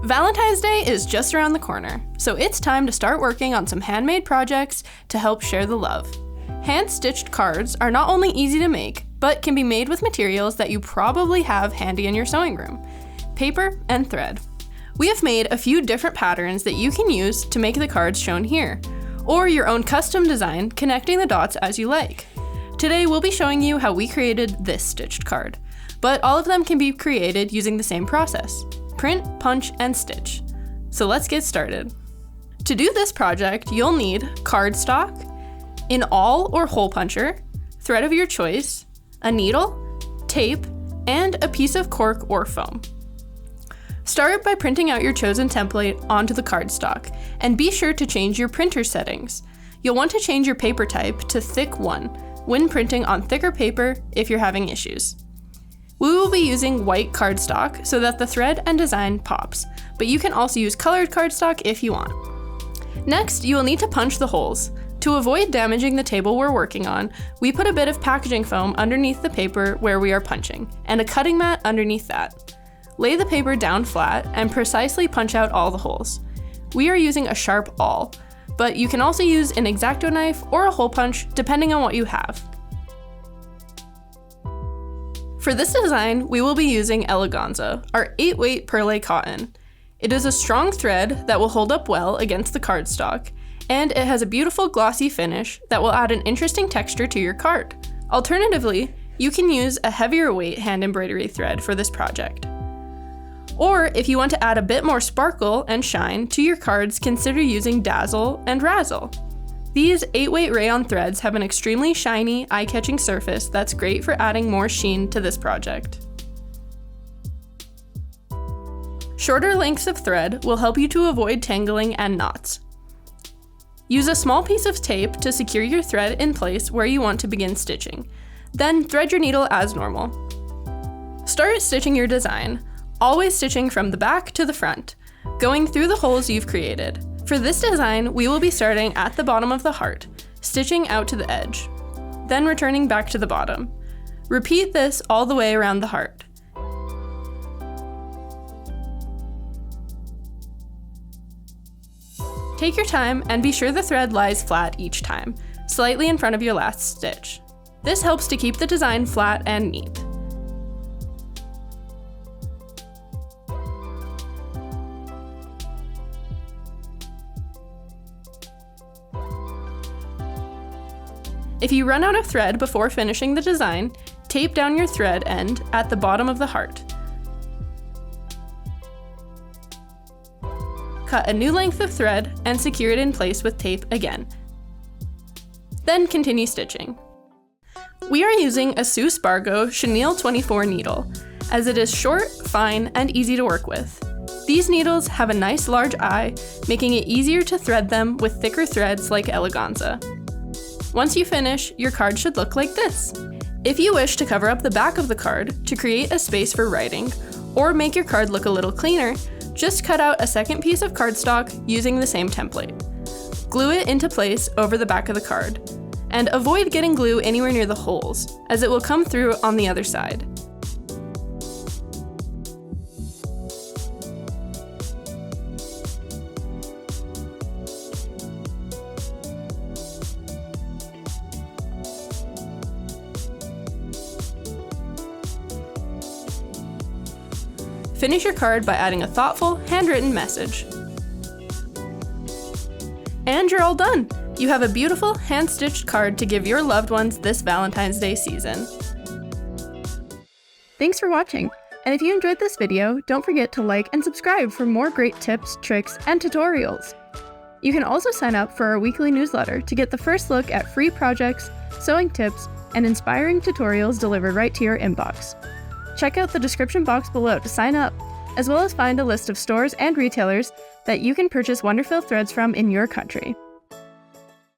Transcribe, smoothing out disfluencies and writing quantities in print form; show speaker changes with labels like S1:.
S1: Valentine's Day is just around the corner, so it's time to start working on some handmade projects to help share the love. Hand-stitched cards are not only easy to make, but can be made with materials that you probably have handy in your sewing room: paper and thread. We have made a few different patterns that you can use to make the cards shown here, or your own custom design connecting the dots as you like. Today we'll be showing you how we created this stitched card, but all of them can be created using the same process: print, punch, and stitch. So let's get started. To do this project, you'll need cardstock, an awl or hole puncher, thread of your choice, a needle, tape, and a piece of cork or foam. Start by printing out your chosen template onto the cardstock, and be sure to change your printer settings. You'll want to change your paper type to thick 1 when printing on thicker paper if you're having issues. We will be using white cardstock so that the thread and design pops, but you can also use colored cardstock if you want. Next, you will need to punch the holes. To avoid damaging the table we're working on, we put a bit of packaging foam underneath the paper where we are punching, and a cutting mat underneath that. Lay the paper down flat and precisely punch out all the holes. We are using a sharp awl, but you can also use an X-Acto knife or a hole punch depending on what you have. For this design, we will be using Eleganza, our 8-weight perlé cotton. It is a strong thread that will hold up well against the cardstock, and it has a beautiful glossy finish that will add an interesting texture to your card. Alternatively, you can use a heavier weight hand embroidery thread for this project. Or if you want to add a bit more sparkle and shine to your cards, consider using Dazzle and Razzle. These 8-weight rayon threads have an extremely shiny, eye-catching surface that's great for adding more sheen to this project. Shorter lengths of thread will help you to avoid tangling and knots. Use a small piece of tape to secure your thread in place where you want to begin stitching. Then thread your needle as normal. Start stitching your design, always stitching from the back to the front, going through the holes you've created. For this design, we will be starting at the bottom of the heart, stitching out to the edge, then returning back to the bottom. Repeat this all the way around the heart. Take your time and be sure the thread lies flat each time, slightly in front of your last stitch. This helps to keep the design flat and neat. If you run out of thread before finishing the design, tape down your thread end at the bottom of the heart. Cut a new length of thread and secure it in place with tape again. Then continue stitching. We are using a Sue Spargo Chenille 24 needle, as it is short, fine, and easy to work with. These needles have a nice large eye, making it easier to thread them with thicker threads like Eleganza. Once you finish, your card should look like this. If you wish to cover up the back of the card to create a space for writing, or make your card look a little cleaner, just cut out a second piece of cardstock using the same template. Glue it into place over the back of the card, and avoid getting glue anywhere near the holes, as it will come through on the other side. Finish your card by adding a thoughtful, handwritten message. And you're all done! You have a beautiful, hand-stitched card to give your loved ones this Valentine's Day season. Thanks for watching! And if you enjoyed this video, don't forget to like and subscribe for more great tips, tricks, and tutorials. You can also sign up for our weekly newsletter to get the first look at free projects, sewing tips, and inspiring tutorials delivered right to your inbox. Check out the description box below to sign up, as well as find a list of stores and retailers that you can purchase WonderFil threads from in your country.